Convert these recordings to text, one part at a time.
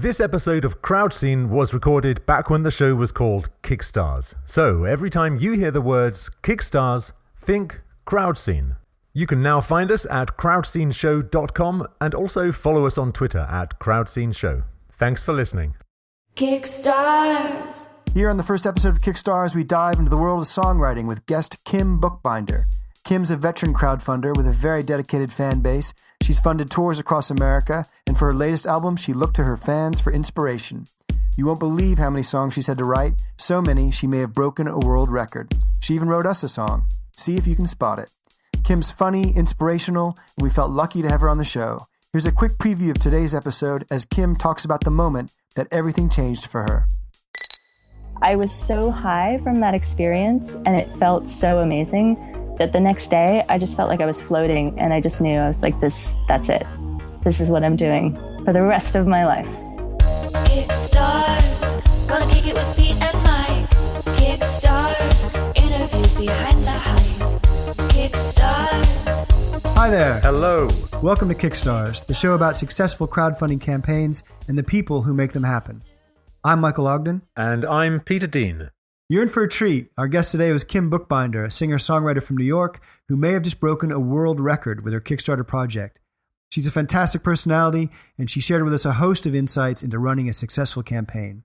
This episode of Crowdscene was recorded back when the show was called Kickstars. So every time you hear the words Kickstars, think Crowdscene. You can now find us at crowdsceneshow.com and also follow us on Twitter at crowdsceneshow. Thanks for listening. Kickstars. Here on the first episode of Kickstars, we dive into the world of songwriting with guest Kim Boekbinder. Kim's a veteran crowdfunder with a very dedicated fan base. She's funded tours across America, and for her latest album, she looked to her fans for inspiration. You won't believe how many songs she's had to write. So many, she may have broken a world record. She even wrote us a song. See if you can spot it. Kim's funny, inspirational, and we felt lucky to have her on the show. Here's a quick preview of today's episode as Kim talks about the moment that everything changed for her. I was so high from that experience, and it felt so amazing that the next day I just felt like I was floating, and I just knew I was like, that's it. This is what I'm doing for the rest of my life. Kickstars, gonna kick it with Pete and Mike. Kickstars, interviews behind the hype. Kickstars. Hi there. Hello. Welcome to Kickstars, the show about successful crowdfunding campaigns and the people who make them happen. I'm Michael Ogden. And I'm Peter Dean. You're in for a treat. Our guest today was Kim Boekbinder, a singer-songwriter from New York who may have just broken a world record with her Kickstarter project. She's a fantastic personality, and she shared with us a host of insights into running a successful campaign.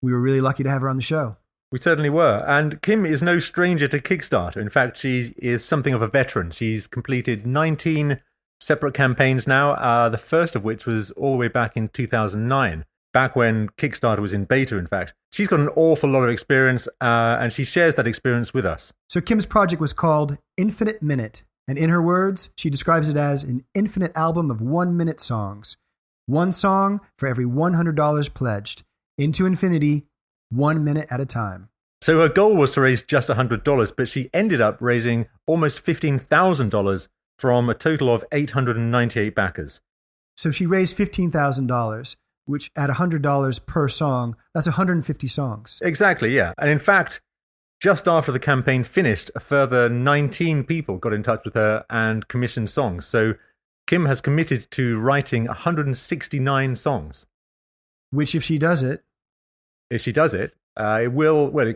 We were really lucky to have her on the show. We certainly were. And Kim is no stranger to Kickstarter. In fact, she is something of a veteran. She's completed 19 separate campaigns now, the first of which was all the way back in 2009. Back when Kickstarter was in beta, in fact. She's got an awful lot of experience, and she shares that experience with us. So Kim's project was called Infinite Minute, and in her words, she describes it as an infinite album of 1-minute songs. One song for every $100 pledged. Into infinity, 1 minute at a time. So her goal was to raise just $100, but she ended up raising almost $15,000 from a total of 898 backers. So she raised $15,000. Which at $100 per song, that's 150 songs. Exactly, yeah. And in fact, just after the campaign finished, a further 19 people got in touch with her and commissioned songs. So Kim has committed to writing 169 songs. Which, if she does it, it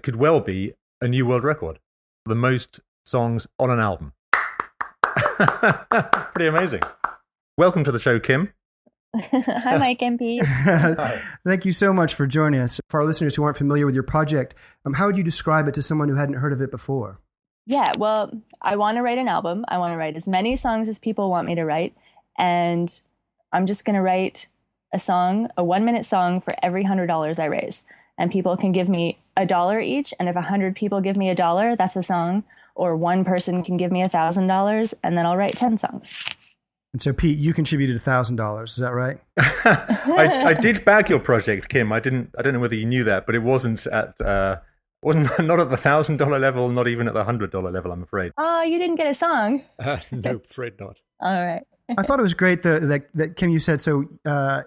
could well be a new world record. The most songs on an album. Pretty amazing. Welcome to the show, Kim. Hi, Mike and Pete. Hi. Thank you so much for joining us. For our listeners who aren't familiar with your project, how would you describe it to someone who hadn't heard of it before? Yeah, well, I want to write an album. I want to write as many songs as people want me to write. And I'm just going to write a song, a 1-minute song for every $100 I raise. And people can give me $1 each. And if 100 people give me $1, that's a song. Or one person can give me $1,000, and then I'll write 10 songs. And so, Pete, you contributed $1,000. Is that right? I did back your project, Kim. I don't know whether you knew that, but it wasn't not at the $1,000 level, not even at the $100 level, I'm afraid. Oh, you didn't get a song? No, afraid not. All right. I thought it was great that Kim, you said, so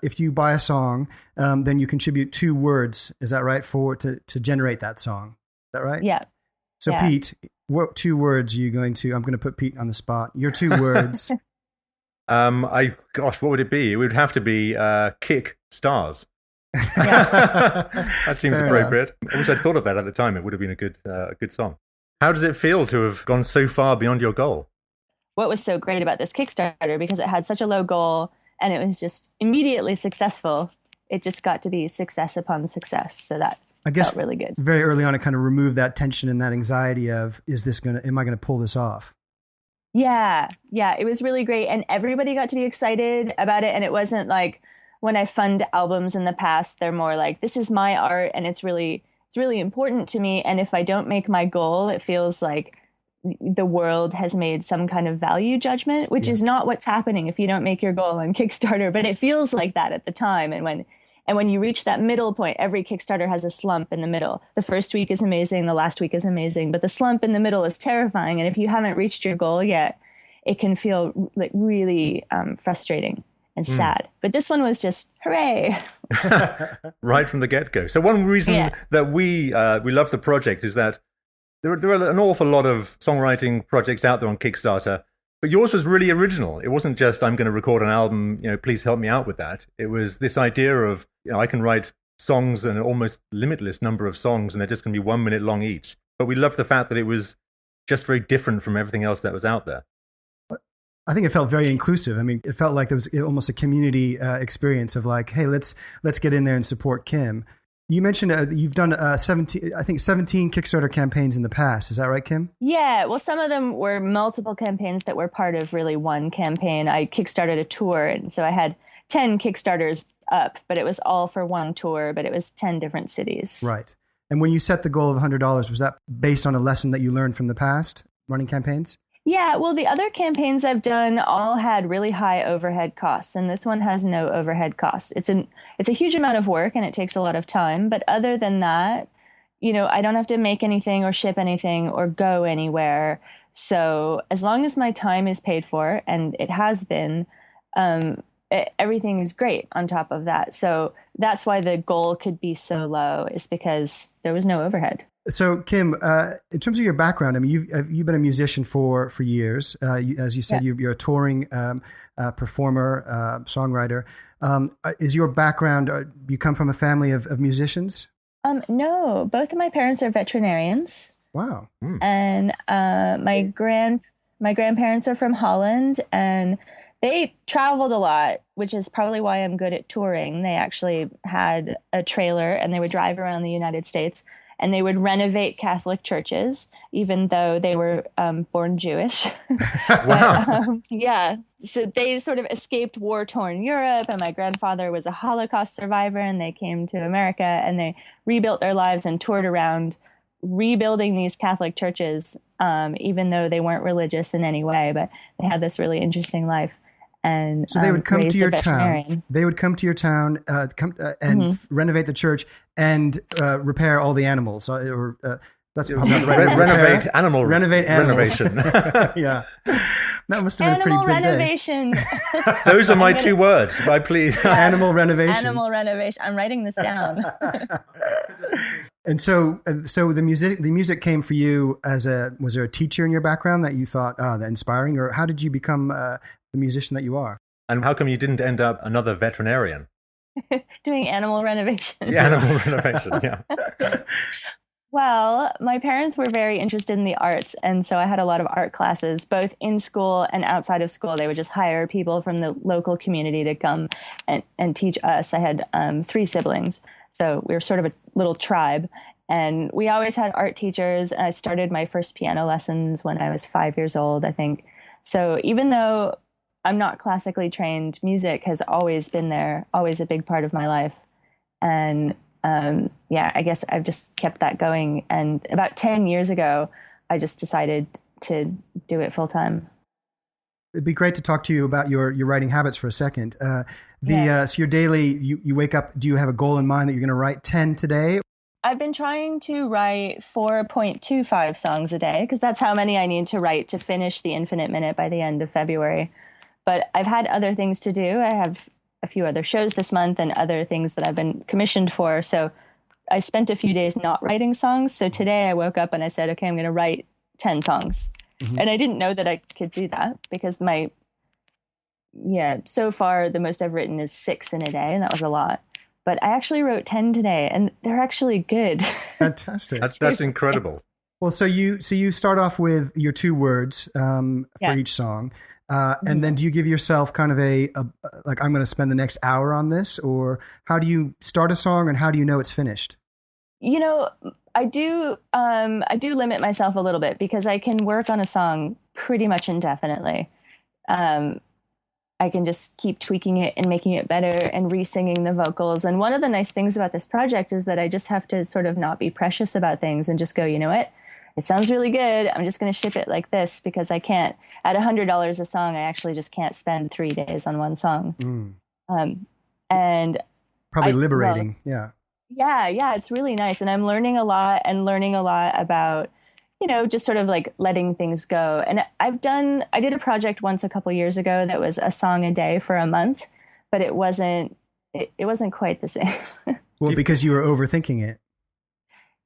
if you buy a song, then you contribute 2 words. Is that right? To generate that song. Is that right? Yeah. So, yeah. Pete, what 2 words are you going to? I'm going to put Pete on the spot. Your 2 words. What would it be? It would have to be Kick Stars. Yeah. That seems fair appropriate. Enough. I wish I'd thought of that at the time. It would have been a good song. How does it feel to have gone so far beyond your goal? What was so great about this Kickstarter, because it had such a low goal and it was just immediately successful, it just got to be success upon success. So that felt really good. Very early on, it kind of removed that tension and that anxiety of, am I going to pull this off? Yeah, it was really great. And everybody got to be excited about it. And it wasn't like when I fund albums in the past, they're more like, this is my art and it's really important to me. And if I don't make my goal, it feels like the world has made some kind of value judgment, which is not what's happening if you don't make your goal on Kickstarter. But it feels like that at the time. And when you reach that middle point, every Kickstarter has a slump in the middle. The first week is amazing. The last week is amazing. But the slump in the middle is terrifying. And if you haven't reached your goal yet, it can feel like really frustrating and sad. But this one was just, hooray. Right from the get-go. So one reason that we love the project is that there are an awful lot of songwriting projects out there on Kickstarter, But yours was really original. It wasn't just, I'm going to record an album, please help me out with that. It was this idea of, I can write songs, an almost limitless number of songs, and they're just going to be 1 minute long each. But we loved the fact that it was just very different from everything else that was out there. I think it felt very inclusive. I mean, it felt like there was almost a community experience of like, hey, let's get in there and support Kim. You mentioned you've done 17 Kickstarter campaigns in the past. Is that right, Kim? Yeah. Well, some of them were multiple campaigns that were part of really one campaign. I kickstarted a tour, and so I had 10 Kickstarters up, but it was all for one tour, but it was 10 different cities. Right. And when you set the goal of $100, was that based on a lesson that you learned from the past running campaigns? Yeah, well, the other campaigns I've done all had really high overhead costs, and this one has no overhead costs. It's a huge amount of work, and it takes a lot of time. But other than that, I don't have to make anything or ship anything or go anywhere. So as long as my time is paid for, and it has been, everything is great on top of that. So that's why the goal could be so low, is because there was no overhead. So, Kim, in terms of your background, I mean, you've been a musician for years. As you said, you're a touring performer, songwriter. Is your background? You come from a family of musicians? No, both of my parents are veterinarians. Wow. And my grandparents are from Holland, and they traveled a lot, which is probably why I'm good at touring. They actually had a trailer, and they would drive around the United States. And they would renovate Catholic churches, even though they were born Jewish. Wow. Yeah. So they sort of escaped war-torn Europe. And my grandfather was a Holocaust survivor. And they came to America and they rebuilt their lives and toured around rebuilding these Catholic churches, even though they weren't religious in any way. But they had this really interesting life. And so they would come to your town. They would come to your town, renovate the church and repair all the animals. That's probably not the right renovate animals. Renovation. Yeah, that must have been animal a pretty big renovation. Day. Those are my two words. I please. Animal renovation. Animal renovation. I'm writing this down. And so the music came for you was there a teacher in your background that you thought, that inspiring, or how did you become the musician that you are? And how come you didn't end up another veterinarian? Doing animal renovation. Yeah, animal renovation, yeah. Well, my parents were very interested in the arts, and so I had a lot of art classes, both in school and outside of school. They would just hire people from the local community to come and teach us. I had 3 siblings, so we were sort of a little tribe, and we always had art teachers. I started my first piano lessons when I was 5 years old, I think. So even though I'm not classically trained, music has always been there, always a big part of my life. And I guess I've just kept that going. And about 10 years ago, I just decided to do it full time. It'd be great to talk to you about your writing habits for a second. So your daily, you wake up, do you have a goal in mind that you're going to write 10 today? I've been trying to write 4.25 songs a day, because that's how many I need to write to finish the Infinite Minute by the end of February. But I've had other things to do. I have a few other shows this month and other things that I've been commissioned for. So I spent a few days not writing songs. So today I woke up and I said, okay, I'm going to write 10 songs. Mm-hmm. And I didn't know that I could do that, because so far the most I've written is 6 in a day, and that was a lot. But I actually wrote 10 today, and they're actually good. Fantastic. That's incredible. Well, so you start off with your 2 words for each song. And then do you give yourself kind of like, I'm going to spend the next hour on this, or how do you start a song and how do you know it's finished? I do limit myself a little bit, because I can work on a song pretty much indefinitely. I can just keep tweaking it and making it better and re-singing the vocals. And one of the nice things about this project is that I just have to sort of not be precious about things and just go, you know what? It sounds really good. I'm just going to ship it like this, because I can't, at $100 a song, I actually just can't spend 3 days on one song. And probably liberating. Yeah, it's really nice. And I'm learning a lot about, just sort of like letting things go. And I did a project once a couple years ago that was a song a day for a month, but it wasn't quite the same. Well, because you were overthinking it.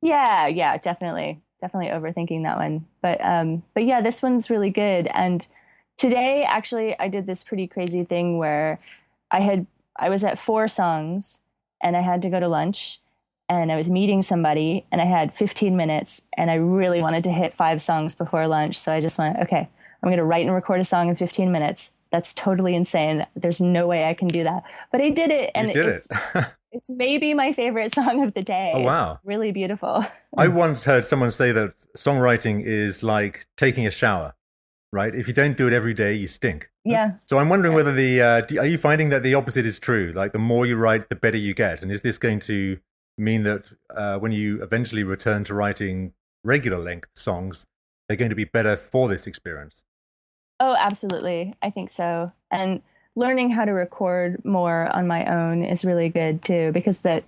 Yeah, definitely overthinking that one. But yeah, this one's really good. And Today, actually, I did this pretty crazy thing where I was at 4 songs and I had to go to lunch and I was meeting somebody and I had 15 minutes and I really wanted to hit 5 songs before lunch. So I just went, okay, I'm going to write and record a song in 15 minutes. That's totally insane. There's no way I can do that. But I did it. And it's maybe my favorite song of the day. Oh, wow. It's really beautiful. I once heard someone say that songwriting is like taking a shower, right? If you don't do it every day, you stink. Yeah. So I'm wondering whether are you finding that the opposite is true? Like the more you write, the better you get. And is this going to mean that when you eventually return to writing regular length songs, they're going to be better for this experience? Oh, absolutely. I think so. And learning how to record more on my own is really good too, because the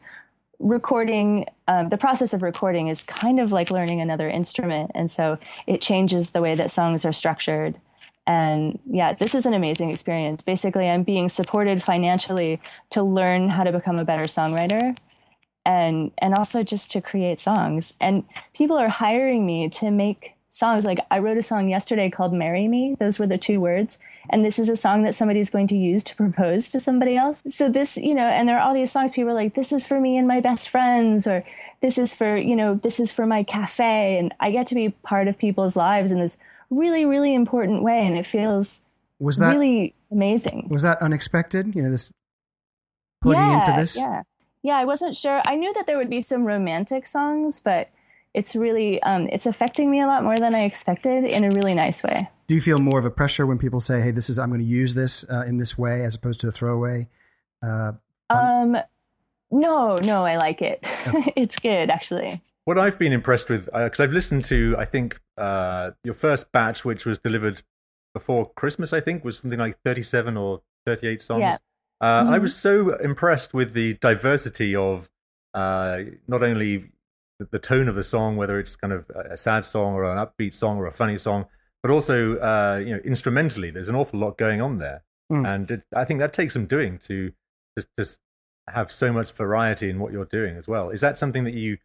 process of recording is kind of like learning another instrument. And so it changes the way that songs are structured. And yeah, this is an amazing experience. Basically, I'm being supported financially to learn how to become a better songwriter and also just to create songs. And people are hiring me to make songs. Like I wrote a song yesterday called Marry Me. Those were the 2 words. And this is a song that somebody's going to use to propose to somebody else. So this, and there are all these songs people are like, this is for me and my best friends, or this is for my cafe. And I get to be part of people's lives in this really, really important way. And it feels really amazing. Was that unexpected? This putting into this? Yeah, I wasn't sure. I knew that there would be some romantic songs, but it's really, it's affecting me a lot more than I expected in a really nice way. Do you feel more of a pressure when people say, hey, I'm going to use this in this way as opposed to a throwaway? No, I like it. Okay. It's good, actually. What I've been impressed with, because I've listened to, I think, your first batch, which was delivered before Christmas, I think, was something like 37 or 38 songs. Yeah. I was so impressed with the diversity of not only the tone of the song, whether it's kind of a sad song or an upbeat song or a funny song, but also instrumentally, there's an awful lot going on there, and I think that takes some doing to just have so much variety in what you're doing as well. Is that something that you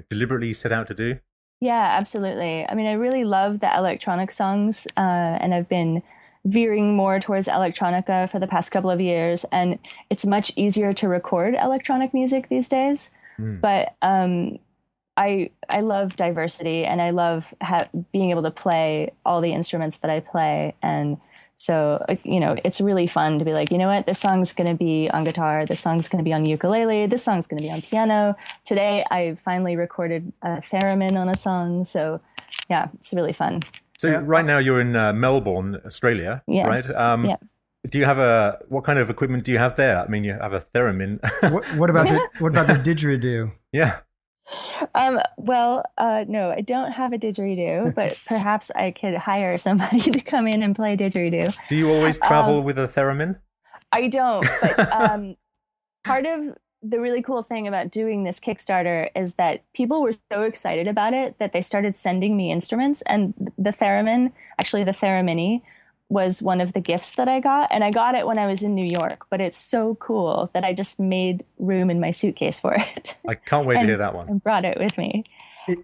deliberately set out to do? Yeah, absolutely. I mean, I really love the electronic songs, and I've been veering more towards electronica for the past couple of years, and it's much easier to record electronic music these days. But I love diversity, and I love being able to play all the instruments that I play. And so, it's really fun to be like, you know what, this song's going to be on guitar, this song's going to be on ukulele, this song's going to be on piano. Today, I finally recorded a theremin on a song. So, yeah, it's really fun. So right now you're in Melbourne, Australia, yes. Right? Yeah. Do you have what kind of equipment do you have there? I mean, you have a theremin. what about the didgeridoo? Yeah. No, I don't have a didgeridoo, but perhaps I could hire somebody to come in and play didgeridoo. Do you always travel with a theremin? I don't, but part of the really cool thing about doing this Kickstarter is that people were so excited about it that they started sending me instruments, and the theremin, actually the theramini, was one of the gifts that I got. And I got it when I was in New York, but it's so cool that I just made room in my suitcase for it. I can't wait to hear that one. And brought it with me. Is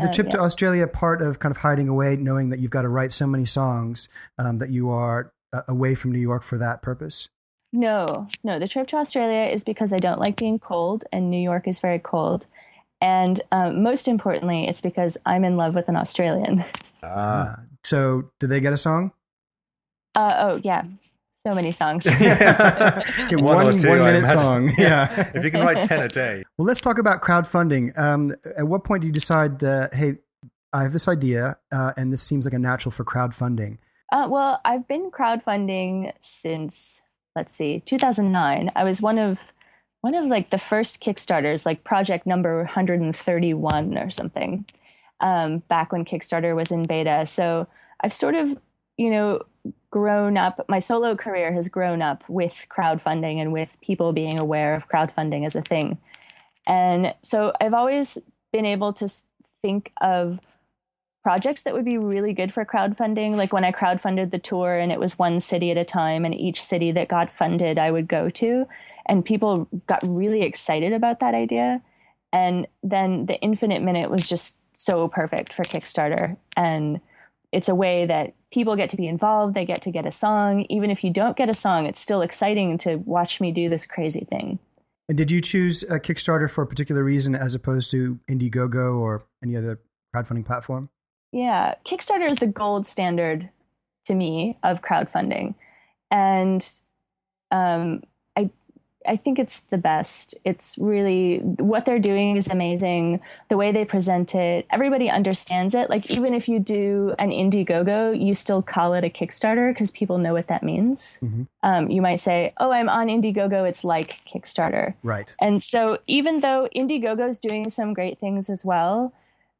the trip to Australia part of kind of hiding away, knowing that you've got to write so many songs that you are away from New York for that purpose? No. The trip to Australia is because I don't like being cold, and New York is very cold. And most importantly, it's because I'm in love with an Australian. So did they get a song? Oh, yeah. So many songs. one minute song. Yeah. If you can write 10 a day. Well, let's talk about crowdfunding. At what point do you decide, hey, I have this idea and this seems like a natural for crowdfunding? Well, I've been crowdfunding since, 2009. I was one of like the first Kickstarters, like project number 131 or something, back when Kickstarter was in beta. So I've sort of, grown up, my solo career has grown up with crowdfunding and with people being aware of crowdfunding as a thing. And so I've always been able to think of projects that would be really good for crowdfunding. Like when I crowdfunded the tour, and it was one city at a time, and each city that got funded I would go to, and people got really excited about that idea. And then the Infinite Minute was just so perfect for Kickstarter. And it's a way that people get to be involved. They get to get a song. Even if you don't get a song, it's still exciting to watch me do this crazy thing. And did you choose a Kickstarter for a particular reason as opposed to Indiegogo or any other crowdfunding platform? Yeah, Kickstarter is the gold standard to me of crowdfunding. And I think it's the best. It's really, what they're doing is amazing. The way they present it, everybody understands it. Like, even if you do an Indiegogo, you still call it a Kickstarter because people know what that means. Mm-hmm. You might say, oh, I'm on Indiegogo. It's like Kickstarter. Right. And so even though Indiegogo is doing some great things as well,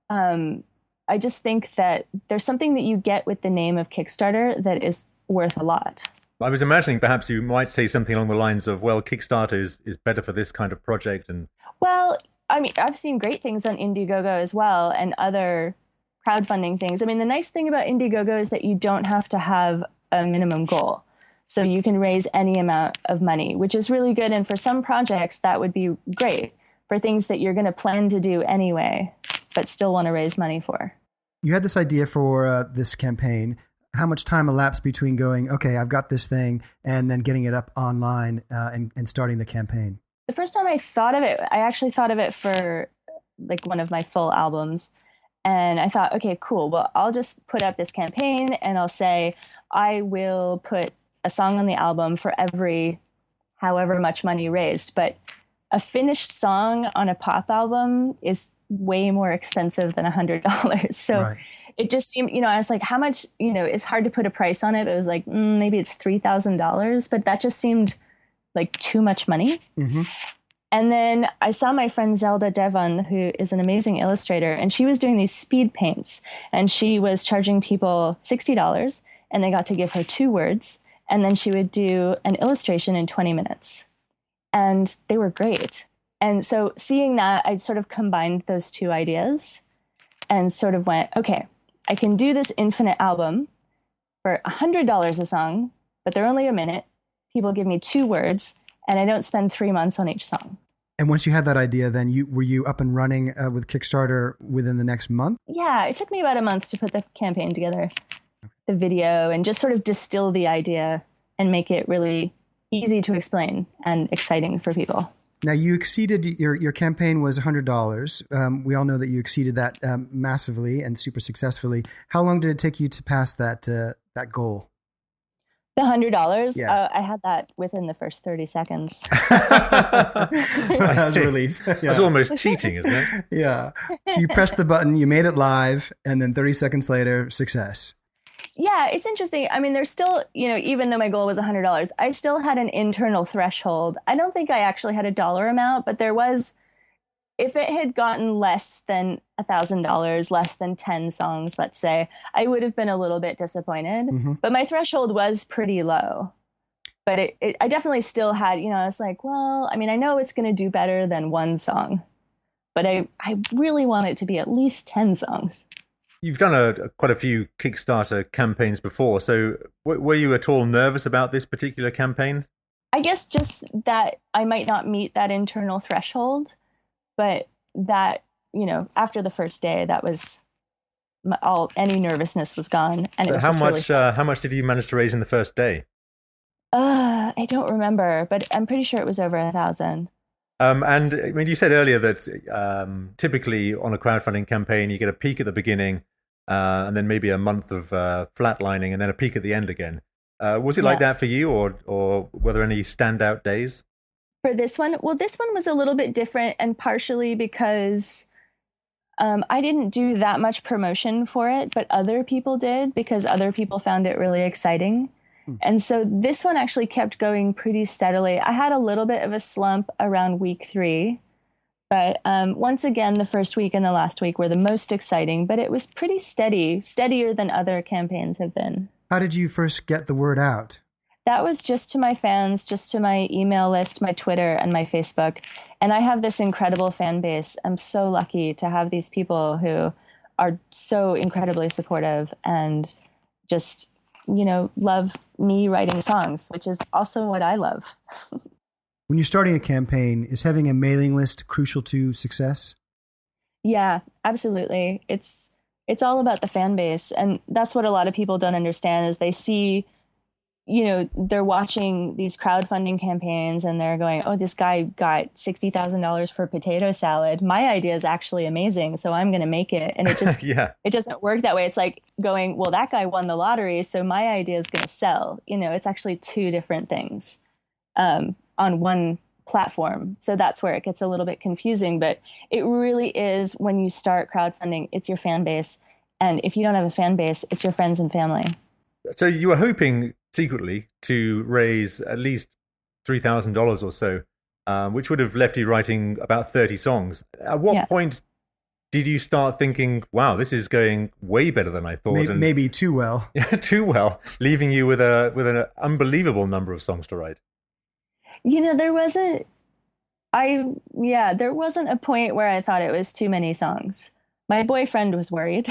I just think that there's something that you get with the name of Kickstarter that is worth a lot. I was imagining perhaps you might say something along the lines of, well, Kickstarter is better for this kind of project. And well, I mean, I've seen great things on Indiegogo as well and other crowdfunding things. I mean, the nice thing about Indiegogo is that you don't have to have a minimum goal. So you can raise any amount of money, which is really good. And for some projects, that would be great for things that you're going to plan to do anyway, but still want to raise money for. You had this idea for this campaign. How much time elapsed between going, okay, I've got this thing, and then getting it up online and starting the campaign? The first time I thought of it, I actually thought of it for like one of my full albums. And I thought, okay, cool. Well, I'll just put up this campaign and I'll say, I will put a song on the album for every however much money raised. But a finished song on a pop album is way more expensive than $100. So right. It just seemed, I was like, how much, it's hard to put a price on it. It was like, maybe it's $3,000, but that just seemed like too much money. Mm-hmm. And then I saw my friend Zelda Devon, who is an amazing illustrator, and she was doing these speed paints, and she was charging people $60, and they got to give her 2 words, and then she would do an illustration in 20 minutes. And they were great. And so seeing that, I sort of combined those 2 ideas and sort of went, okay, I can do this infinite album for $100 a song, but they're only a minute. People give me 2 words, and I don't spend 3 months on each song. And once you had that idea, then were you up and running with Kickstarter within the next month? Yeah, it took me about a month to put the campaign together, the video, and just sort of distill the idea and make it really easy to explain and exciting for people. Now, you exceeded your campaign was $100. We all know that you exceeded that massively and super successfully. How long did it take you to pass that goal? The $100? Yeah. I had that within the first 30 seconds. That was a relief. Yeah. That's almost cheating, isn't it? Yeah. So you pressed the button, you made it live, and then 30 seconds later, success. Yeah, it's interesting. I mean, there's still, even though my goal was $100, I still had an internal threshold. I don't think I actually had a dollar amount, but there was, if it had gotten less than $1,000, less than 10 songs, let's say, I would have been a little bit disappointed. Mm-hmm. But my threshold was pretty low. But I definitely still had, I was like, well, I mean, I know it's going to do better than 1 song, but I really want it to be at least 10 songs. You've done quite a few Kickstarter campaigns before, so were you at all nervous about this particular campaign? I guess just that I might not meet that internal threshold, but that, after the first day, that was any nervousness was gone. And it was how much did you manage to raise in the first day? I don't remember, but I'm pretty sure it was over 1,000. And I mean, you said earlier that typically on a crowdfunding campaign, you get a peak at the beginning, and then maybe a month of flatlining, and then a peak at the end again. Was it like that for you, or were there any standout days? For this one? Well, this one was a little bit different, and partially because I didn't do that much promotion for it, but other people did because other people found it really exciting. And so this one actually kept going pretty steadily. I had a little bit of a slump around week 3, but once again, the first week and the last week were the most exciting, but it was pretty steadier than other campaigns have been. How did you first get the word out? That was just to my fans, just to my email list, my Twitter, and my Facebook. And I have this incredible fan base. I'm so lucky to have these people who are so incredibly supportive and just love me writing songs, which is also what I love. When you're starting a campaign, is having a mailing list crucial to success? Yeah, absolutely. It's it's all about the fan base. And that's what a lot of people don't understand is they see, they're watching these crowdfunding campaigns and they're going, oh, this guy got $60,000 for potato salad. My idea is actually amazing, so I'm going to make it. And it just, it doesn't work that way. It's like going, well, that guy won the lottery, so my idea is going to sell. It's actually two different things on one platform. So that's where it gets a little bit confusing. But it really is, when you start crowdfunding, it's your fan base. And if you don't have a fan base, it's your friends and family. So you were hoping secretly to raise at least $3,000 or so, which would have left you writing about 30 songs. At what point did you start thinking, wow, this is going way better than I thought? Maybe too well. Too well, leaving you with an unbelievable number of songs to write. There wasn't a point where I thought it was too many songs. My boyfriend was worried.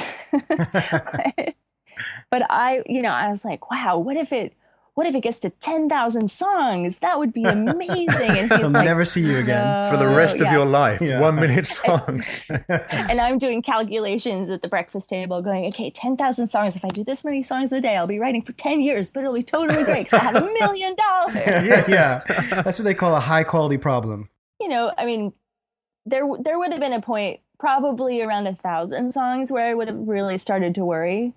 But I was like, wow, what if it gets to 10,000 songs? That would be amazing. And he's I'll never see you again. For the rest of your life, 1 minute songs. And I'm doing calculations at the breakfast table going, okay, 10,000 songs. If I do this many songs a day, I'll be writing for 10 years, but it'll be totally great because I have $1 million. Yeah. That's what they call a high quality problem. There would have been a point probably around 1,000 songs where I would have really started to worry.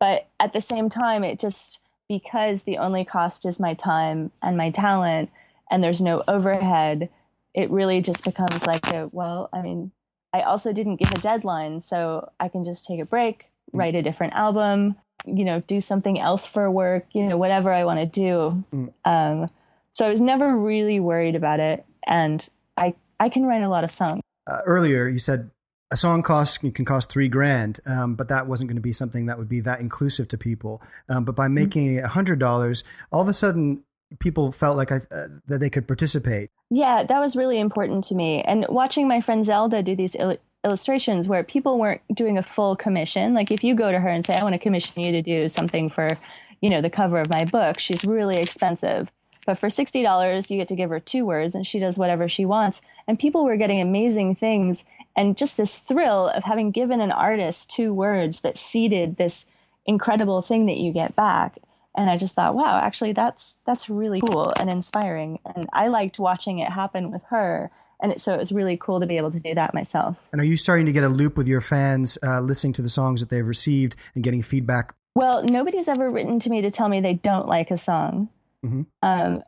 But at the same time, it just, because the only cost is my time and my talent and there's no overhead, it really just becomes like I also didn't give a deadline, so I can just take a break, write a different album, do something else for work, whatever I want to do. So I was never really worried about it. And I can write a lot of songs. Earlier, you said a song can cost $3,000, but that wasn't going to be something that would be that inclusive to people. But by making it $100, all of a sudden people felt like that they could participate. Yeah, that was really important to me. And watching my friend Zelda do these illustrations where people weren't doing a full commission. Like if you go to her and say, I want to commission you to do something for, the cover of my book, she's really expensive. But for $60, you get to give her 2 words and she does whatever she wants. And people were getting amazing things. And just this thrill of having given an artist 2 words that seeded this incredible thing that you get back. And I just thought, wow, actually, that's really cool and inspiring. And I liked watching it happen with her. And so it was really cool to be able to do that myself. And are you starting to get a loop with your fans listening to the songs that they've received and getting feedback? Well, nobody's ever written to me to tell me they don't like a song. Mm-hmm.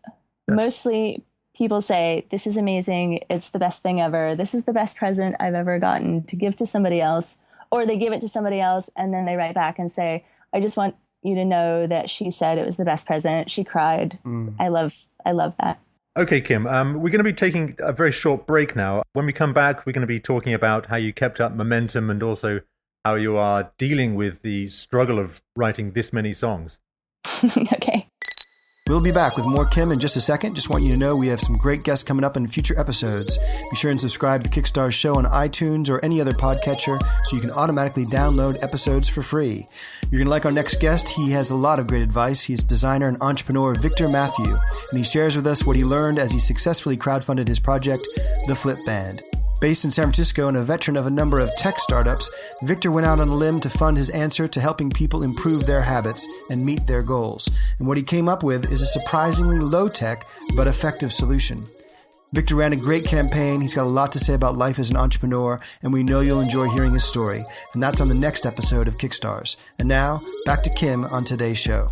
Mostly people say, this is amazing. It's the best thing ever. This is the best present I've ever gotten to give to somebody else. Or they give it to somebody else and then they write back and say, I just want you to know that she said it was the best present. She cried. I love that. Okay, Kim, we're going to be taking a very short break now. When we come back, we're going to be talking about how you kept up momentum and also how you are dealing with the struggle of writing this many songs. Okay. We'll be back with more Kim in just a second. Just want you to know we have some great guests coming up in future episodes. Be sure and subscribe to Kickstarter's show on iTunes or any other podcatcher so you can automatically download episodes for free. You're going to like our next guest. He has a lot of great advice. He's designer and entrepreneur Victor Matthew, and he shares with us what he learned as he successfully crowdfunded his project, The Flip Band. Based in San Francisco and a veteran of a number of tech startups, Victor went out on a limb to fund his answer to helping people improve their habits and meet their goals. And what he came up with is a surprisingly low-tech but effective solution. Victor ran a great campaign. He's got a lot to say about life as an entrepreneur, and we know you'll enjoy hearing his story. And that's on the next episode of Kickstars. And now, back to Kim on today's show.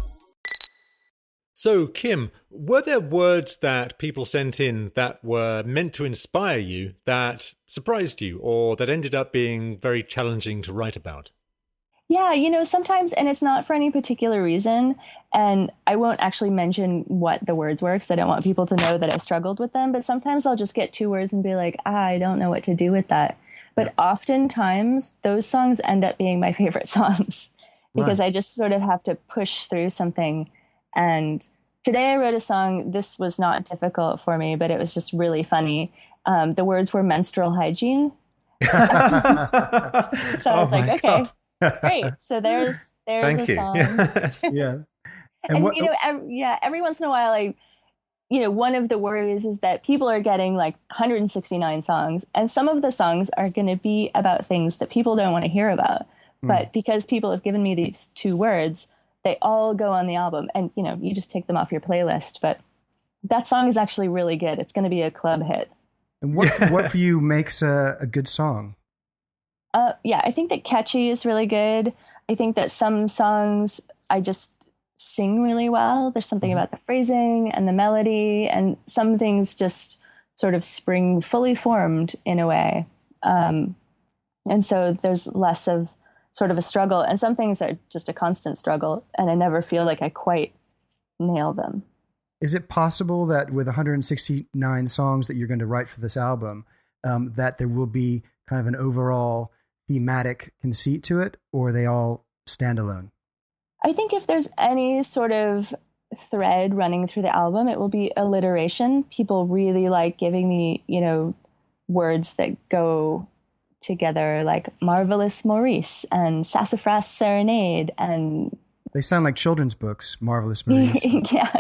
So, Kim, were there words that people sent in that were meant to inspire you, that surprised you, or that ended up being very challenging to write about? Yeah, sometimes, and it's not for any particular reason, and I won't actually mention what the words were because I don't want people to know that I struggled with them, but sometimes I'll just get 2 words and be like, I don't know what to do with that. But oftentimes, those songs end up being my favorite songs because I just sort of have to push through something. And today I wrote a song. This was not difficult for me, but it was just really funny. The words were menstrual hygiene. So I was like, okay, great. So there's Thank a you. song. Yes. Yeah. And every once in a while, one of the worries is that people are getting like 169 songs, and some of the songs are going to be about things that people don't want to hear about. But because people have given me these 2 words, they all go on the album, and you just take them off your playlist. But that song is actually really good. It's going to be a club hit. And what for you makes a good song? Yeah, I think that catchy is really good. I think that some songs I just sing really well. There's something about the phrasing and the melody, and some things just sort of spring fully formed in a way. And so there's less of sort of a struggle, and some things are just a constant struggle, and I never feel like I quite nail them. Is it possible that with 169 songs that you're going to write for this album, that there will be kind of an overall thematic conceit to it, or are they all standalone? I think if there's any sort of thread running through the album, it will be alliteration. People really like giving me, words that go together, like Marvelous Maurice and Sassafras Serenade, and they sound like children's books. Marvelous Maurice. Yeah,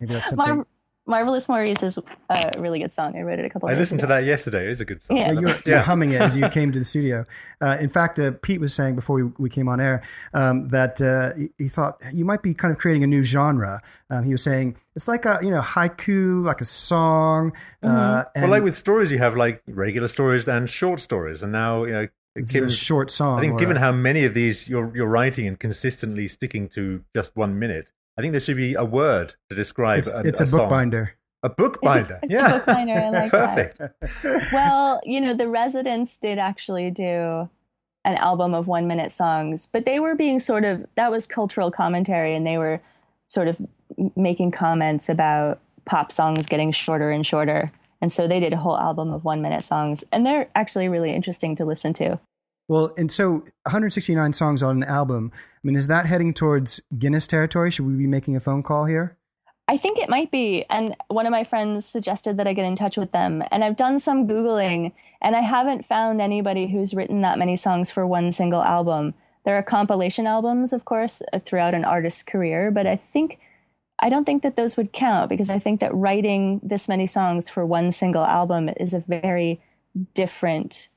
maybe that's something. Marvelous Maurice is a really good song. I wrote it a couple. I listened to that yesterday. It is a good song. Yeah. You're humming it as you came to the studio. In fact, Pete was saying before we came on air that he thought you might be kind of creating a new genre. He was saying it's like a haiku, like a song. Well, like with stories, you have like regular stories and short stories, and now it's a short song. I think given how many of these you're writing and consistently sticking to just 1 minute, I think there should be a word to describe it's a song. bookbinder. A bookbinder. It's a bookbinder. I like Perfect. that. Well, the Residents did actually do an album of 1 minute songs, but they were being that was cultural commentary, and they were sort of making comments about pop songs getting shorter and shorter. And so they did a whole album of 1 minute songs, and they're actually really interesting to listen to. Well, and so 169 songs on an album, I mean, is that heading towards Guinness territory? Should we be making a phone call here? I think it might be. And one of my friends suggested that I get in touch with them. And I've done some Googling, and I haven't found anybody who's written that many songs for one single album. There are compilation albums, of course, throughout an artist's career, but I don't think that those would count, because I think that writing this many songs for one single album is a very different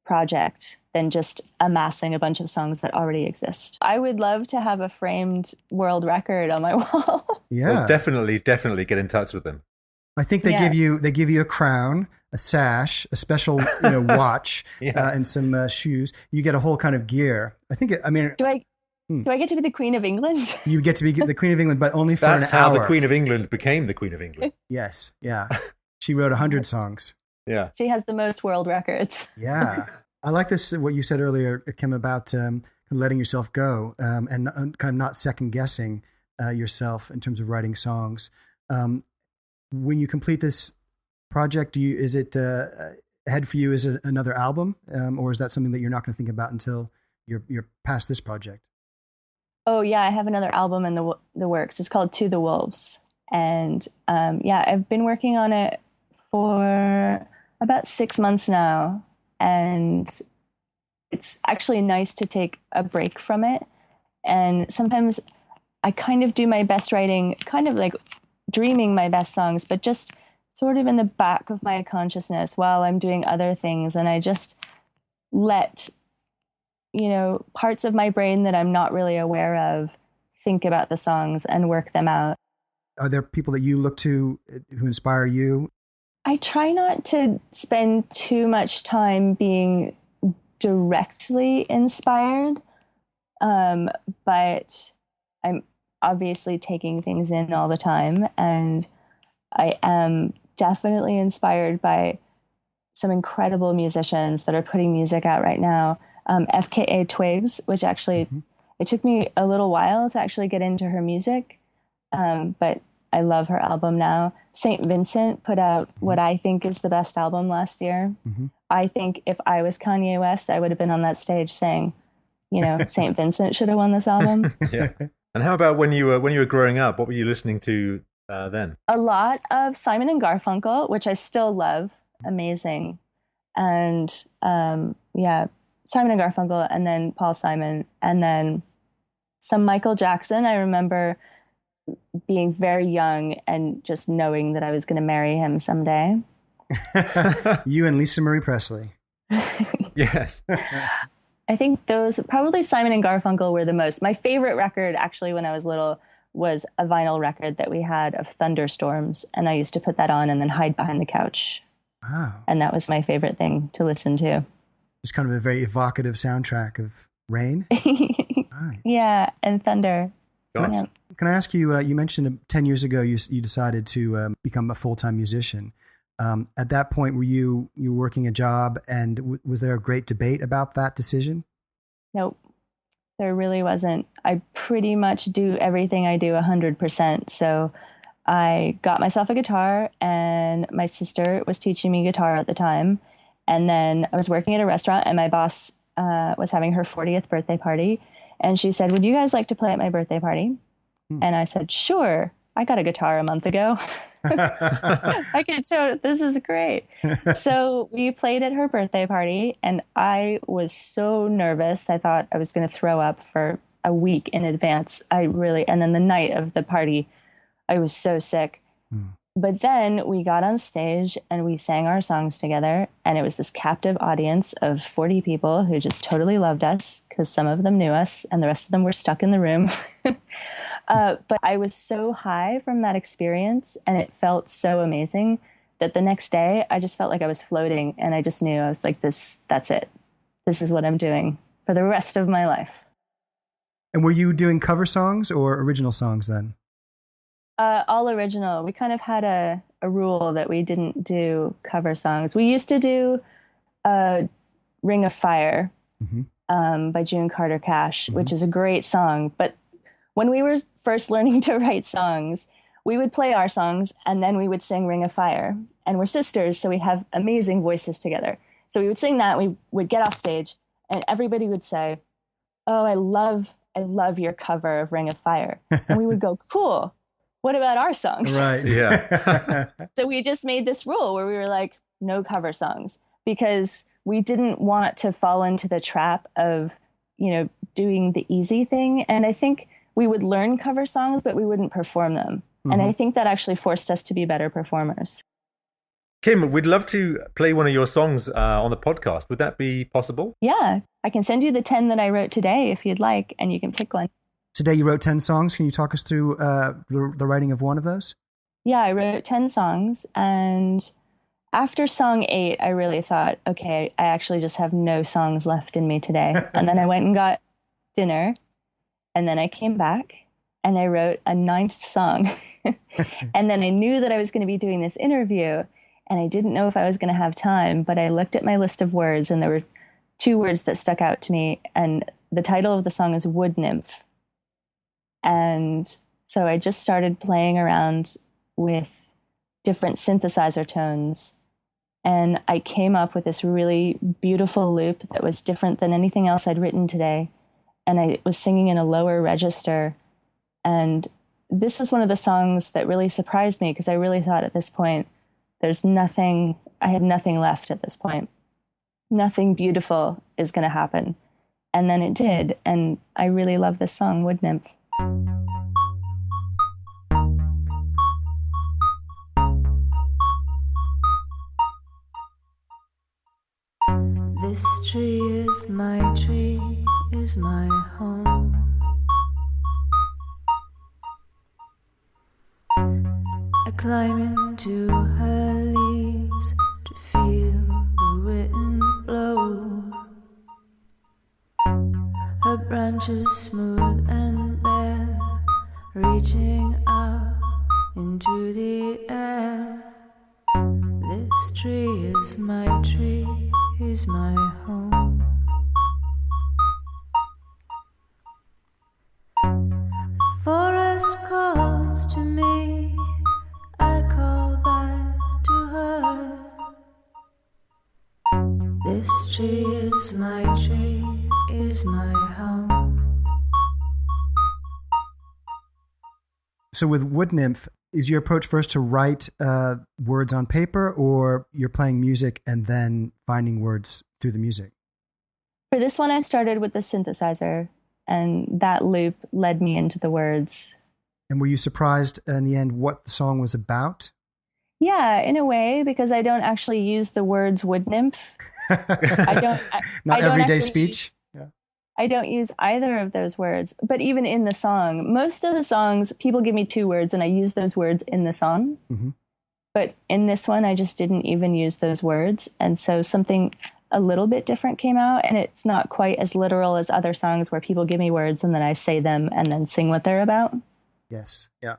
project than just amassing a bunch of songs that already exist. I would love to have a framed world record on my wall. Yeah, well, definitely get in touch with them. I think they give you a crown, a sash, a special watch, and some shoes. You get a whole kind of gear. Do I get to be the Queen of England? You get to be the Queen of England, but only for an hour. That's how the Queen of England became the Queen of England. Yes, yeah. She wrote 100 songs. Yeah. She has the most world records. Yeah. I like this, what you said earlier, Kim, about letting yourself go and kind of not second guessing yourself in terms of writing songs. When you complete this project, is it ahead for you? Is it another album, or is that something that you're not going to think about until you're past this project? Oh yeah, I have another album in the works. It's called To the Wolves, and I've been working on it for about 6 months now. And it's actually nice to take a break from it. And sometimes I kind of do my best writing, kind of like dreaming my best songs, but just sort of in the back of my consciousness while I'm doing other things. And I just let, parts of my brain that I'm not really aware of think about the songs and work them out. Are there people that you look to who inspire you? I try not to spend too much time being directly inspired, but I'm obviously taking things in all the time, and I am definitely inspired by some incredible musicians that are putting music out right now. FKA Twigs, which actually, it took me a little while to actually get into her music, but I love her album now. St. Vincent put out what I think is the best album last year. Mm-hmm. I think if I was Kanye West, I would have been on that stage saying, St. Vincent should have won this album. Yeah. And how about when you were growing up? What were you listening to then? A lot of Simon and Garfunkel, which I still love. Amazing. And Simon and Garfunkel, and then Paul Simon, and then some Michael Jackson. I remember being very young and just knowing that I was going to marry him someday. You and Lisa Marie Presley. Yes. I think those, probably Simon and Garfunkel, were the most. My favorite record, actually, when I was little, was a vinyl record that we had of thunderstorms. And I used to put that on and then hide behind the couch. Wow. And that was my favorite thing to listen to. It's kind of a very evocative soundtrack of rain. Right. Yeah, and thunder. Gosh. Can I ask you, you mentioned 10 years ago you decided to become a full-time musician. At that point, were you working a job, and was there a great debate about that decision? Nope, there really wasn't. I pretty much do everything I do 100%. So I got myself a guitar, and my sister was teaching me guitar at the time. And then I was working at a restaurant, and my boss was having her 40th birthday party. And she said, "Would you guys like to play at my birthday party?" And I said, "Sure. I got a guitar a month ago. I can show it. This is great." So we played at her birthday party, and I was so nervous. I thought I was going to throw up for a week in advance. And then the night of the party, I was so sick. But then we got on stage and we sang our songs together, and it was this captive audience of 40 people who just totally loved us, because some of them knew us and the rest of them were stuck in the room. But I was so high from that experience, and it felt so amazing, that the next day I just felt like I was floating, and I just knew, I was like, that's it. This is what I'm doing for the rest of my life. And were you doing cover songs or original songs then? All original. We kind of had a rule that we didn't do cover songs. We used to do Ring of Fire by June Carter Cash, which is a great song. But when we were first learning to write songs, we would play our songs and then we would sing Ring of Fire. And we're sisters, so we have amazing voices together. So we would sing that, we would get off stage, and everybody would say, "Oh, I love your cover of Ring of Fire." And we would go, "Cool. What about our songs?" Right. Yeah. So we just made this rule where we were like, no cover songs, because we didn't want to fall into the trap of, doing the easy thing. And I think we would learn cover songs, but we wouldn't perform them. And I think that actually forced us to be better performers. Kim, we'd love to play one of your songs on the podcast. Would that be possible? Yeah, I can send you the 10 that I wrote today if you'd like, and you can pick one. Today you wrote 10 songs. Can you talk us through the writing of one of those? Yeah, I wrote 10 songs. And after song 8, I really thought, okay, I actually just have no songs left in me today. And then I went and got dinner. And then I came back and I wrote a 9th song. And then I knew that I was going to be doing this interview. And I didn't know if I was going to have time. But I looked at my list of words, and there were 2 words that stuck out to me. And the title of the song is Wood Nymph. And so I just started playing around with different synthesizer tones, and I came up with this really beautiful loop that was different than anything else I'd written today. And I was singing in a lower register. And this was one of the songs that really surprised me, because I really thought at this point, I had nothing left at this point. Nothing beautiful is going to happen. And then it did. And I really love this song, Wood Nymph. This tree is my home. I climb into her leaves to feel the wind blow. Her branches smooth and bare, reaching out into the air. This tree is my home. Forest calls to me, I call back to her. This tree is my home. So with Wood Nymph, is your approach first to write words on paper, or you're playing music and then finding words through the music? For this one, I started with the synthesizer, and that loop led me into the words. And were you surprised in the end what the song was about? Yeah, in a way, because I don't actually use the words wood nymph. Not everyday speech. I don't use either of those words. But even in the song, most of the songs, people give me 2 words and I use those words in the song. Mm-hmm. But in this one, I just didn't even use those words. And so something a little bit different came out, and it's not quite as literal as other songs where people give me words and then I say them and then sing what they're about. Yes. Yeah.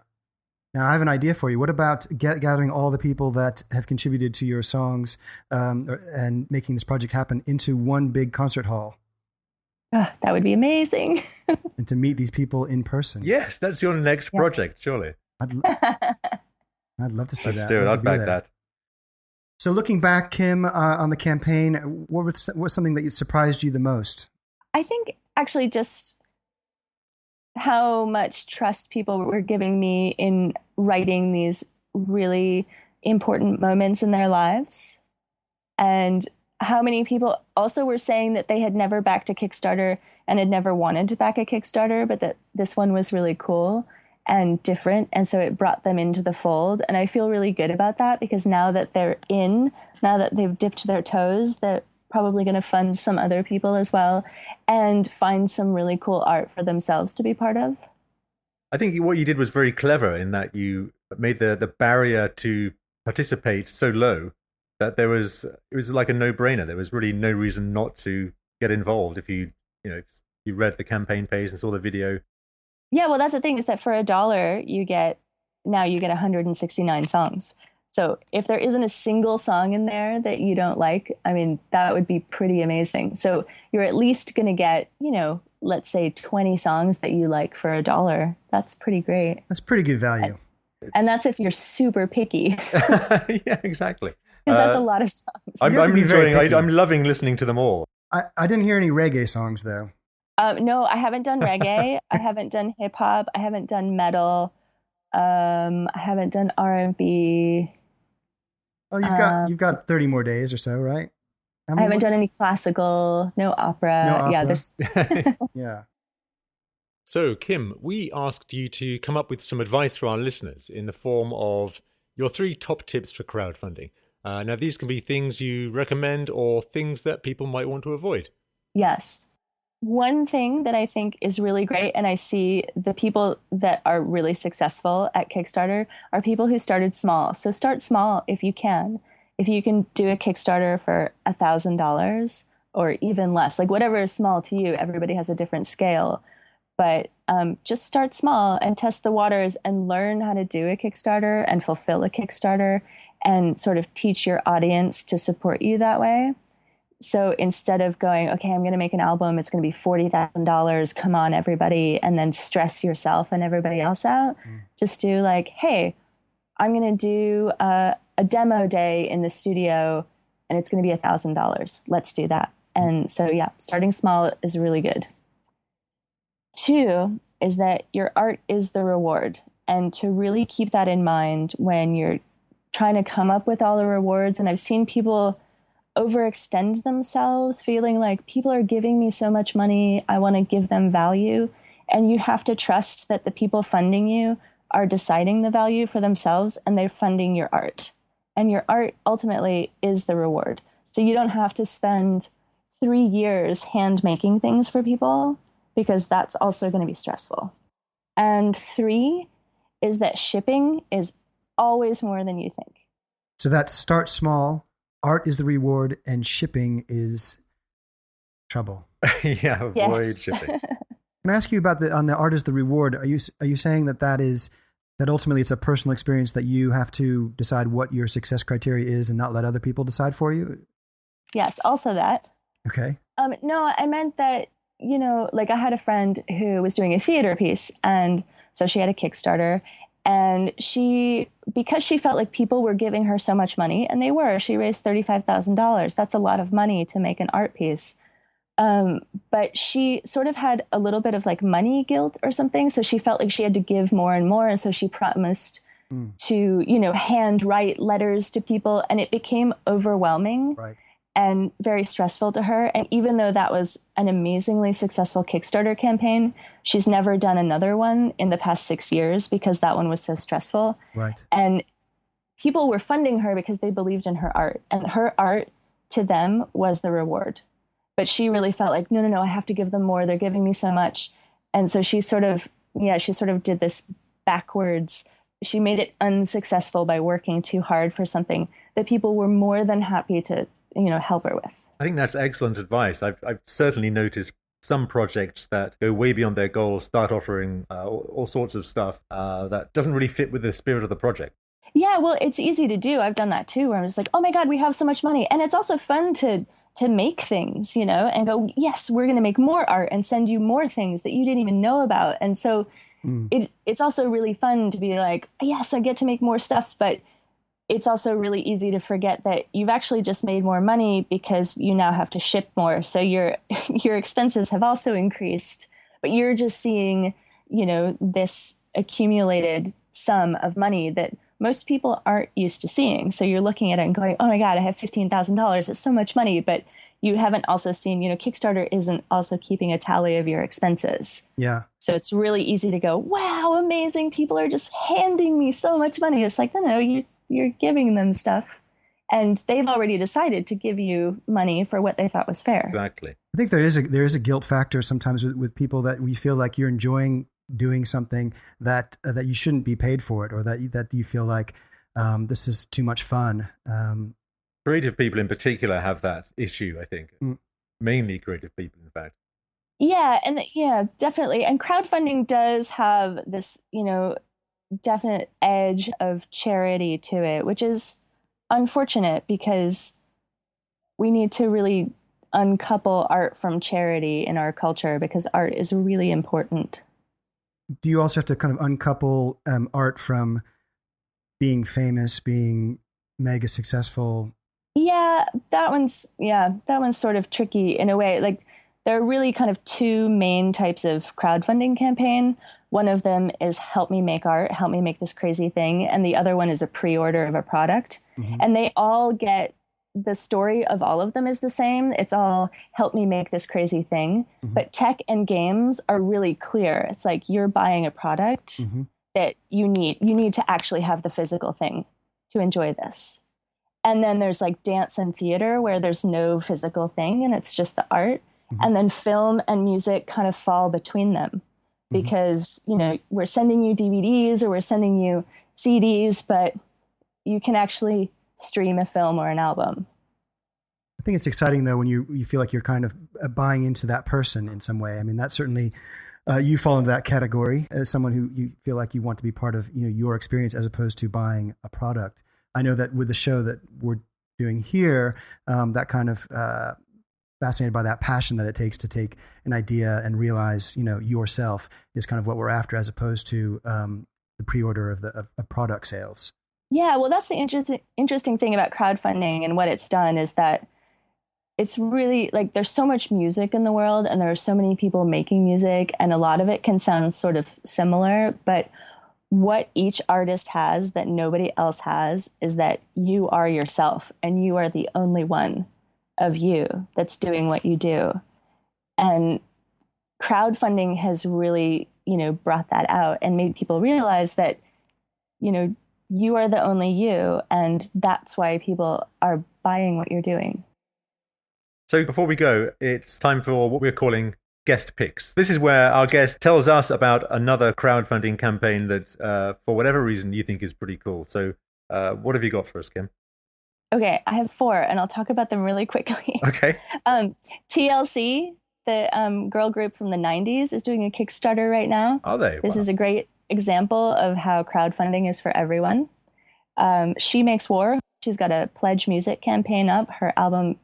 Now, I have an idea for you. What about gathering all the people that have contributed to your songs and making this project happen into one big concert hall? That would be amazing. And to meet these people in person. Yes, that's your next project, surely. I'd love to see Let's that. do it. I'd back that. So looking back, Kim, on the campaign, what was something that surprised you the most? I think actually just how much trust people were giving me in writing these really important moments in their lives, and how many people also were saying that they had never backed a Kickstarter and had never wanted to back a Kickstarter, but that this one was really cool and different. And so it brought them into the fold. And I feel really good about that, because now that they've dipped their toes, they're probably going to fund some other people as well and find some really cool art for themselves to be part of. I think what you did was very clever in that you made the barrier to participate so low that it was like a no-brainer. There was really no reason not to get involved if you read the campaign page and saw the video. Yeah, well, that's the thing, is that for $1 you get 169 songs. So if there isn't a single song in there that you don't like, I mean, that would be pretty amazing. So you're at least going to get, let's say 20 songs that you like for $1. That's pretty great. That's pretty good value. And that's if you're super picky. Yeah, exactly. Because that's a lot of songs. I'm loving listening to them all. I didn't hear any reggae songs, though. No, I haven't done reggae. I haven't done hip hop. I haven't done metal. I haven't done R&B. Oh, you've got 30 more days or so, right? I haven't done any classical, no opera. No opera. Yeah, there's. Yeah. So, Kim, we asked you to come up with some advice for our listeners in the form of your 3 top tips for crowdfunding. Now, these can be things you recommend or things that people might want to avoid. Yes. One thing that I think is really great, and I see the people that are really successful at Kickstarter are people who started small. So start small if you can. If you can do a Kickstarter for $1,000 or even less, like whatever is small to you, everybody has a different scale. But just start small and test the waters and learn how to do a Kickstarter and fulfill a Kickstarter and sort of teach your audience to support you that way. So instead of going, okay, I'm going to make an album, it's going to be $40,000, come on, everybody, and then stress yourself and everybody else out, just do like, hey, I'm going to do a demo day in the studio, and it's going to be $1,000. Let's do that. And so, yeah, starting small is really good. 2 is that your art is the reward, and to really keep that in mind when you're trying to come up with all the rewards. And I've seen people overextend themselves, feeling like people are giving me so much money, I want to give them value. And you have to trust that the people funding you are deciding the value for themselves, and they're funding your art. And your art ultimately is the reward. So you don't have to spend 3 years hand making things for people, because that's also going to be stressful. And 3 is that shipping is always more than you think. So that's start small. Art is the reward, and shipping is trouble. Yeah, avoid shipping. Can I ask you about on the art is the reward? Are you saying that ultimately it's a personal experience that you have to decide what your success criteria is and not let other people decide for you? Yes, also that. Okay. No, I meant that, like I had a friend who was doing a theater piece, and so she had a Kickstarter. And because she felt like people were giving her so much money, and she raised $35,000. That's a lot of money to make an art piece. But she sort of had a little bit of like money guilt or something. So she felt like she had to give more and more. And so she promised to, hand write letters to people, and it became overwhelming. Right. And very stressful to her. And even though that was an amazingly successful Kickstarter campaign, she's never done another one in the past 6 years because that one was so stressful. Right. And people were funding her because they believed in her art. And her art to them was the reward. But she really felt like, no, no, no, I have to give them more. They're giving me so much. And so she sort of did this backwards. She made it unsuccessful by working too hard for something that people were more than happy to, help her with. I think that's excellent advice. I've certainly noticed some projects that go way beyond their goals start offering all sorts of stuff that doesn't really fit with the spirit of the project. Yeah, well, it's easy to do. I've done that too, where I'm just like, oh my God, we have so much money. And it's also fun to make things, and go, yes, we're going to make more art and send you more things that you didn't even know about. And so it's also really fun to be like, yes, I get to make more stuff, but it's also really easy to forget that you've actually just made more money because you now have to ship more. So your expenses have also increased, but you're just seeing, this accumulated sum of money that most people aren't used to seeing. So you're looking at it and going, oh my God, I have $15,000. It's so much money. But you haven't also seen, Kickstarter isn't also keeping a tally of your expenses. Yeah. So it's really easy to go, wow, amazing. People are just handing me so much money. It's like, no, you're giving them stuff. And they've already decided to give you money for what they thought was fair. Exactly. I think there is a guilt factor sometimes with people that we feel like you're enjoying doing something that you shouldn't be paid for it, or that you feel like this is too much fun. Creative people in particular have that issue, I think. Mainly creative people, in fact. Yeah, definitely. And crowdfunding does have this, definite edge of charity to it, which is unfortunate because we need to really uncouple art from charity in our culture, because art is really important. Do you also have to kind of uncouple art from being famous, being mega successful? Yeah, that one's sort of tricky in a way. Like, there are really kind of two main types of crowdfunding campaign. One of them is help me make art, help me make this crazy thing. And the other one is a pre-order of a product. Mm-hmm. And they all get, the story of all of them is the same. It's all help me make this crazy thing. Mm-hmm. But tech and games are really clear. It's like you're buying a product that you need to actually have the physical thing to enjoy this. And then there's like dance and theater where there's no physical thing and it's just the art. Mm-hmm. And then film and music kind of fall between them because, we're sending you DVDs or we're sending you CDs, but you can actually stream a film or an album. I think it's exciting though when you feel like you're kind of buying into that person in some way. I mean, that certainly you fall into that category as someone who you feel like you want to be part of your experience as opposed to buying a product. I know that with the show that we're doing here, that kind of fascinated by that passion that it takes to take an idea and realize yourself is kind of what we're after, as opposed to the pre-order of product sales. Yeah, well, that's the interesting thing about crowdfunding and what it's done is that it's really like there's so much music in the world and there are so many people making music and a lot of it can sound sort of similar. But what each artist has that nobody else has is that you are yourself and you are the only one of you that's doing what you do. And crowdfunding has really, brought that out and made people realize that, you are the only you, and that's why people are buying what you're doing. So before we go, it's time for what we're calling guest picks. This is where our guest tells us about another crowdfunding campaign that, for whatever reason, you think is pretty cool. So what have you got for us, Kim? Okay, I have 4, and I'll talk about them really quickly. Okay. TLC, the girl group from the 90s, is doing a Kickstarter right now. Are they? This is a great example of how crowdfunding is for everyone. She Makes War. She's got a Pledge Music campaign up. Her album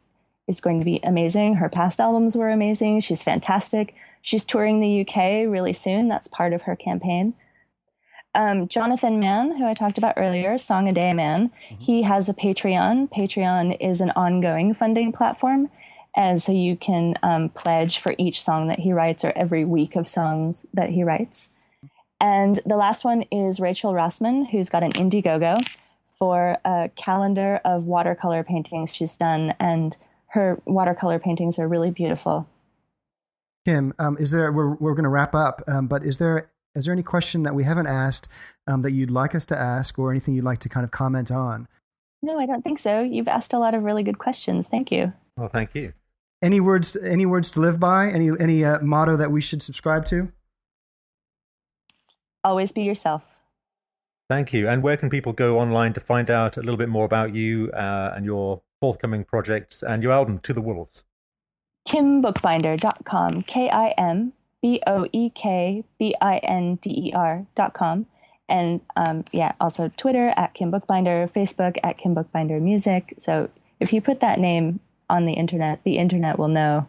is going to be amazing. Her past albums were amazing. She's fantastic. She's touring the UK really soon. That's part of her campaign. Jonathan Mann, who I talked about earlier, Song a Day Man, he has a Patreon. Patreon is an ongoing funding platform. And so you can pledge for each song that he writes or every week of songs that he writes. And the last one is Rachel Rossman, who's got an Indiegogo for a calendar of watercolor paintings she's done. And her watercolor paintings are really beautiful. Kim, we're going to wrap up, but is there any question that we haven't asked that you'd like us to ask, or anything you'd like to kind of comment on? No, I don't think so. You've asked a lot of really good questions. Thank you. Well, thank you. Any words to live by? Any motto that we should subscribe to? Always be yourself. Thank you. And where can people go online to find out a little bit more about you and your forthcoming projects and your album, To the Wolves? KimBookbinder.com. KimBoekbinder.com. And also Twitter at Kim Bookbinder, Facebook at Kim Bookbinder Music. So if you put that name on the internet will know.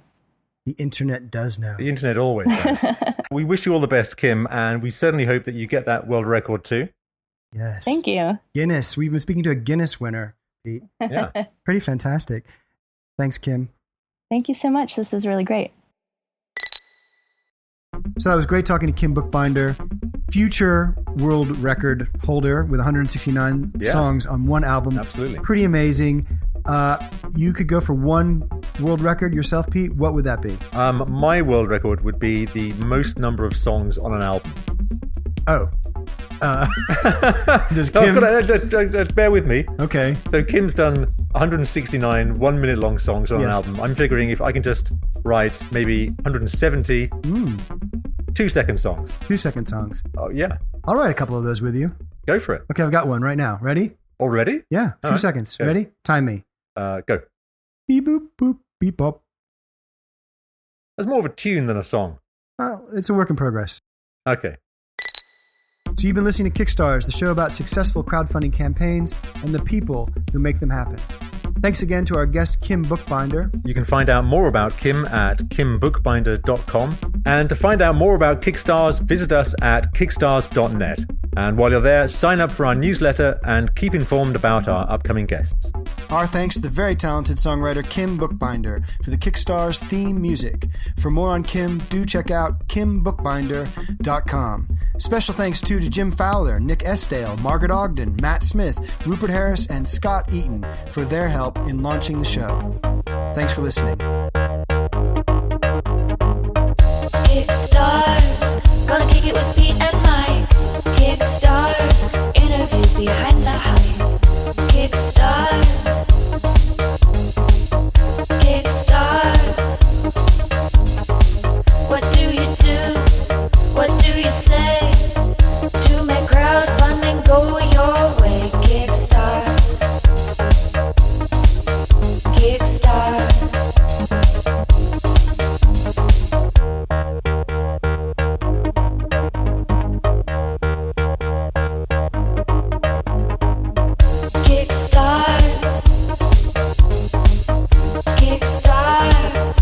The internet does know. The internet always does. We wish you all the best, Kim, and we certainly hope that you get that world record too. Yes. Thank you. Guinness. We've been speaking to a Guinness winner, Pete. Yeah. Pretty fantastic. Thanks, Kim. Thank you so much. This was really great. So that was great talking to Kim Bookbinder, future world record holder with 169 songs on one album. Absolutely. Pretty amazing. You could go for one world record yourself, Pete. What would that be? My world record would be the most number of songs on an album. Oh. Does Kim... bear with me. Okay. So Kim's done 169 1-minute long songs on an album. I'm figuring if I can just write maybe 170 2-second songs. 2-second sons. Oh, yeah. I'll write a couple of those with you. Go for it. Okay, I've got one right now. Ready? Already? Yeah, 2 right. seconds. Go. Ready? Time me. Go. Beep, boop, boop, beep, bop. That's more of a tune than a song. Well, it's a work in progress. Okay. So you've been listening to Kickstars, the show about successful crowdfunding campaigns and the people who make them happen. Thanks again to our guest, Kim Bookbinder. You can find out more about Kim at kimbookbinder.com. And to find out more about Kickstars, visit us at kickstars.net. And while you're there, sign up for our newsletter and keep informed about our upcoming guests. Our thanks to the very talented songwriter Kim Bookbinder for the Kickstars theme music. For more on Kim, do check out kimbookbinder.com. Special thanks to Jim Fowler, Nick Esdale, Margaret Ogden, Matt Smith, Rupert Harris, and Scott Eaton for their help in launching the show. Thanks for listening. Kickstars, gonna kick it with Pete and Mike. Kickstars, interviews behind the hype. Kickstars, Kickstars. What do you do? What do you say to make crowdfunding go your way? Kickstars, Kickstars. Kickstars, Kickstars,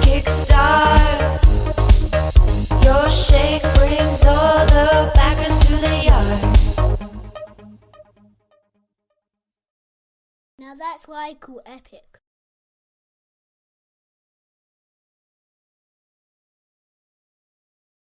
Kickstars. Your shake brings all the backers to the yard. Now that's what I call epic.